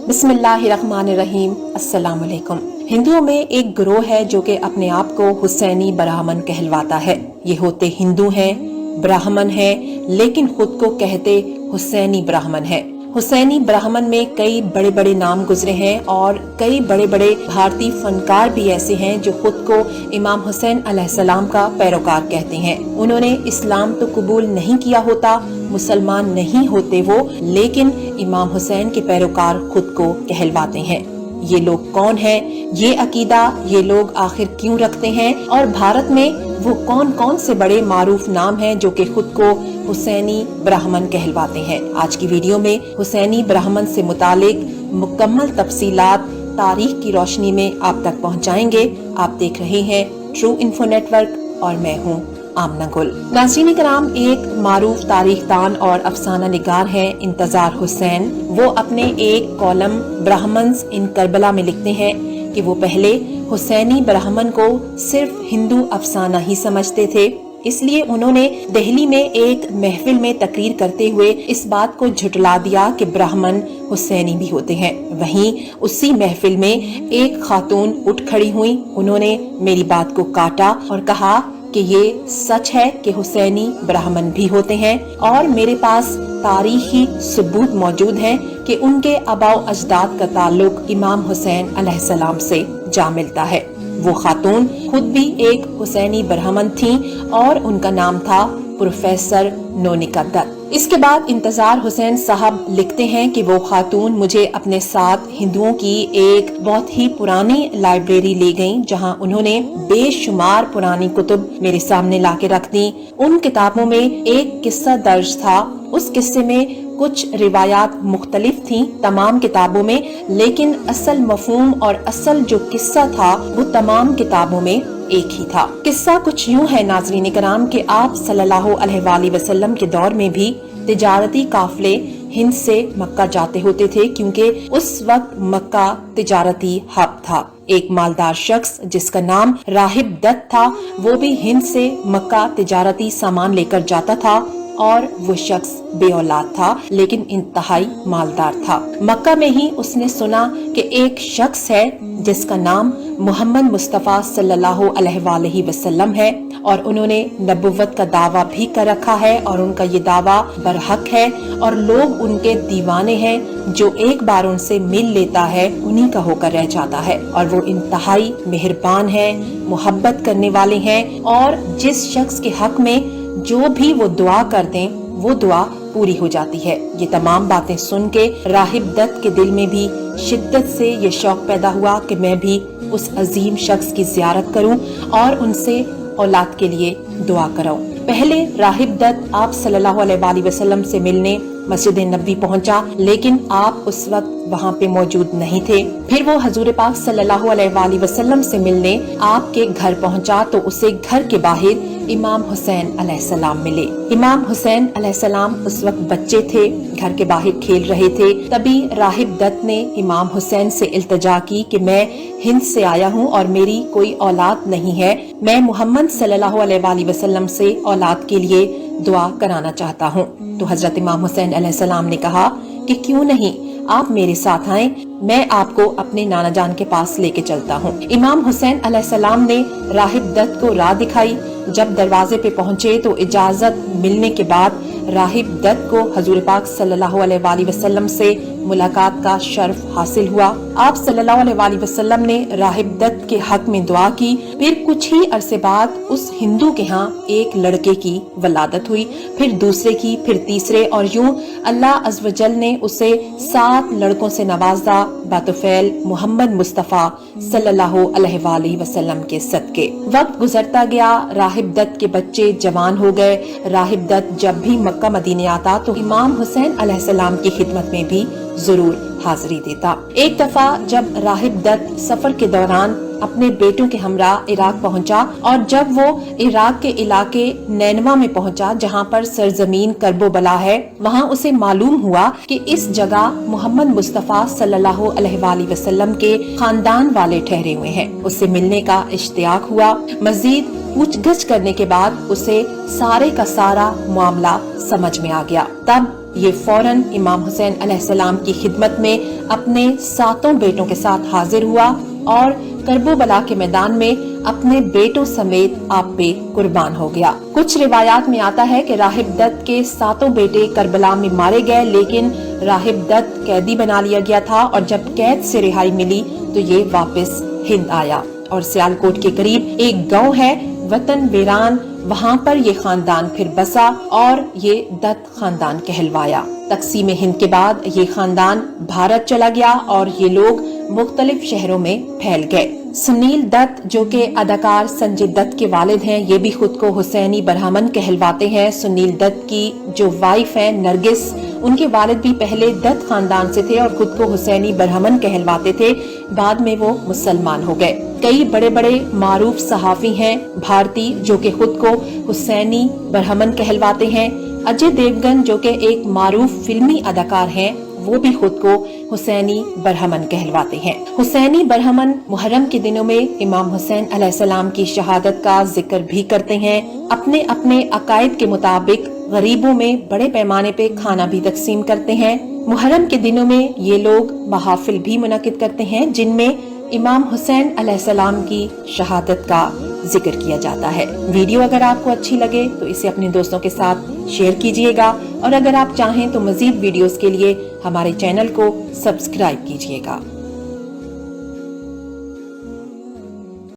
बिस्मिल्लाहिर्रहमानिर्रहीम। अस्सलाम वालेकुम। हिंदुओं में एक गिरोह है जो कि अपने आप को हुसैनी ब्राह्मण कहलवाता है। ये होते हिंदू हैं, ब्राह्मण हैं, लेकिन खुद को कहते हुसैनी ब्राह्मण है। हुसैनी ब्राह्मण में कई बड़े बड़े नाम गुजरे हैं और कई बड़े बड़े भारतीय फनकार भी ऐसे हैं जो खुद को इमाम हुसैन अलैहिस्सलाम का पैरोकार कहते हैं। उन्होंने इस्लाम तो कबूल नहीं किया होता, मुसलमान नहीं होते वो, लेकिन इमाम हुसैन के पैरोकार खुद को कहलवाते हैं। ये लोग कौन हैं? ये अकीदा ये लोग आखिर क्यों रखते हैं? और भारत में वो कौन कौन से बड़े मारूफ नाम हैं जो कि खुद को हुसैनी ब्राह्मण कहलवाते हैं? आज की वीडियो में हुसैनी ब्राह्मण से मुतालिक मुकम्मल तफसीलात तारीख की रोशनी में आप तक पहुंचाएंगे। आप देख रहे हैं ट्रू इन्फो नेटवर्क और मैं हूं आमना गुल। नाज़रीन कराम, एक मारूफ तारीखदान और अफसाना निगार है इंतजार हुसैन। वो अपने एक कॉलम ब्राह्मण्स इन करबला में लिखते हैं कि वो पहले हुसैनी ब्राह्मण को सिर्फ हिंदू अफसाना ही समझते थे। इसलिए उन्होंने दिल्ली में एक महफिल में तकरीर करते हुए इस बात को झुटला दिया कि ब्राह्मण हुसैनी भी होते हैं। वहीं उसी महफिल में एक खातून उठ खड़ी हुई। उन्होंने मेरी बात को काटा और कहा कि ये सच है कि हुसैनी ब्राह्मण भी होते हैं और मेरे पास तारीखी सबूत मौजूद हैं कि उनके आबाओ अजदाद का ताल्लुक इमाम हुसैन अलैहिस्सलाम से जा मिलता है। वो खातून खुद भी एक हुसैनी ब्राह्मण थी और उनका नाम था प्रोफेसर नोनिका दत्त। इसके बाद इंतजार हुसैन साहब लिखते हैं कि वो खातून मुझे अपने साथ हिंदुओं की एक बहुत ही पुरानी लाइब्रेरी ले गईं, जहां उन्होंने बेशुमार पुरानी कुतुब मेरे सामने लाके रख दी। उन किताबों में एक किस्सा दर्ज था। उस किस्से में कुछ रिवायात मुख्तलिफ थी तमाम किताबों में, लेकिन असल मफहूम और असल जो किस्सा था वो तमाम किताबों में एक ही था। किस्सा कुछ यूं है नाज़रीन कराम कि आप सल्लल्लाहु अलैहि वसल्लम के दौर में भी तिजारती काफले हिंद से मक्का जाते होते थे, क्योंकि उस वक्त मक्का तिजारती हब था। एक मालदार शख्स जिसका नाम राहिब दत्त था, वो भी हिंद से मक्का तिजारती सामान लेकर जाता था और वो शख्स बेऔलाद था लेकिन इंतहाई मालदार था। मक्का में ही उसने सुना कि एक शख्स है जिसका नाम मोहम्मद मुस्तफा सल्लल्लाहु अलैहि वसल्लम है और उन्होंने नबुव्वत का दावा भी कर रखा है और उनका ये दावा बरहक है और लोग उनके दीवाने हैं। जो एक बार उनसे मिल लेता है उन्हीं का होकर रह जाता है और वो इंतहाई मेहरबान है, मोहब्बत करने वाले हैं और जिस शख्स के हक में जो भी वो दुआ कर दें वो दुआ पूरी हो जाती है। ये तमाम बातें सुन के राहिब दत्त के दिल में भी शिद्दत से ये शौक पैदा हुआ कि मैं भी उस अजीम शख्स की ज़ियारत करूं और उनसे औलाद के लिए दुआ कराऊं। पहले राहिब दत्त आप सल्लल्लाहु अलैहि वसल्लम से मिलने मस्जिद नबवी पहुंचा, लेकिन आप उस वक्त वहाँ पे मौजूद नहीं थे। फिर वो हजूर पाक सल्लल्लाहु अलैहि वसल्लम से मिलने आपके घर पहुंचा तो उसे घर के बाहर इमाम हुसैन अलैहिस्सलाम मिले। इमाम हुसैन अलैहिस्सलाम उस वक्त बच्चे थे, घर के बाहर खेल रहे थे। तभी राहिब दत्त ने इमाम हुसैन से इल्तिजा की कि मैं हिंद से आया हूँ और मेरी कोई औलाद नहीं है, मैं मोहम्मद सल्लल्लाहु अलैहि वसल्लम से औलाद के लिए दुआ कराना चाहता हूँ। तो हजरत इमाम हुसैन अलैहिस्सलाम ने कहा कि क्यों नहीं, आप मेरे साथ आएं, मैं आपको अपने नाना जान के पास लेके चलता हूँ। इमाम हुसैन अलैहिस्सलाम ने राहिब दत्त को राह दिखाई। जब दरवाजे पे पहुँचे तो इजाजत मिलने के बाद राहिब दत्त को हजूर पाक सल्लल्लाहु अलैहि वसल्लम से मुलाकात का शर्फ हासिल हुआ। आप सल्लल्लाहु अलैहि वसल्लम ने राहिब दत्त के हक में दुआ की। फिर कुछ ही अरसे बाद उस हिंदू के यहाँ एक लड़के की वलादत हुई, फिर दूसरे की, फिर तीसरे और यूं अल्लाह अज़्ज़ व जल ने उसे 7 लड़कों से नवाजा बातुफैल मोहम्मद मुस्तफा सल्लल्लाहु अलैहि वसल्लम के सदके। वक्त गुजरता गया, राहिब दत्त के बच्चे जवान हो गए। राहिब दत्त जब भी मक्का मदीने आता तो इमाम हुसैन अलैहिस्सलाम की खिदमत में भी जरूर हाजिरी देता। एक दफा जब राहिब दत्त सफर के दौरान अपने बेटों के हमरा इराक पहुंचा और जब वो इराक के इलाके नैनवा में पहुंचा जहां पर सरजमीन करबोबला है, वहां उसे मालूम हुआ कि इस जगह मोहम्मद मुस्तफा सल्लल्लाहु अलैहि वसल्लम के खानदान वाले ठहरे हुए हैं। उससे मिलने का इश्तियाक हुआ। मजीद पूछगछ करने के बाद उसे सारे का सारा मामला समझ में आ गया। तब ये फौरन इमाम हुसैन अलैहिस्सलाम की खिदमत में अपने 7 बेटों के साथ हाजिर हुआ और करबला के मैदान में अपने बेटों समेत आप पे कुर्बान हो गया। कुछ रिवायात में आता है कि राहिब दत्त के 7 बेटे करबला में मारे गए, लेकिन राहिब दत्त कैदी बना लिया गया था और जब कैद से रिहाई मिली तो ये वापस हिंद आया और सियालकोट के करीब एक गांव है वतन वीरान, वहाँ पर ये खानदान फिर बसा और ये दत्त खानदान कहलवाया। तकसीम हिंद के बाद ये खानदान भारत चला गया और ये लोग मुख्तलिफ शहरों में फैल गए। सुनील दत्त जो के अदाकार संजय दत्त के वालिद हैं, ये भी खुद को हुसैनी बरहमन कहलवाते हैं। सुनील दत्त की जो वाइफ है नरगिस, उनके वालिद भी पहले दत्त खानदान से थे और खुद को हुसैनी बरहमन कहलवाते थे, बाद में वो मुसलमान हो गए। कई बड़े बड़े मारूफ सहाफी हैं भारतीय जो के खुद को हुसैनी बरहमन कहलवाते हैं। अजय देवगन जो के एक मारूफ फिल्मी अदाकार हैं, वो भी खुद को हुसैनी बरहमन कहलवाते हैं। हुसैनी बरहमन मुहर्रम के दिनों में इमाम हुसैन अलैहिस्सलाम की शहादत का जिक्र भी करते हैं। अपने अपने अकायद के मुताबिक गरीबों में बड़े पैमाने पे खाना भी तकसीम करते हैं। मुहर्रम के दिनों में ये लोग महाफिल भी मुनक्किद करते हैं जिनमें इमाम हुसैन अलैहिस्सलाम की शहादत का जिक्र किया जाता है। वीडियो अगर आपको अच्छी लगे तो इसे अपने दोस्तों के साथ शेयर कीजिएगा और अगर आप चाहें तो मजीद वीडियोस के लिए हमारे चैनल को सब्सक्राइब कीजिएगा।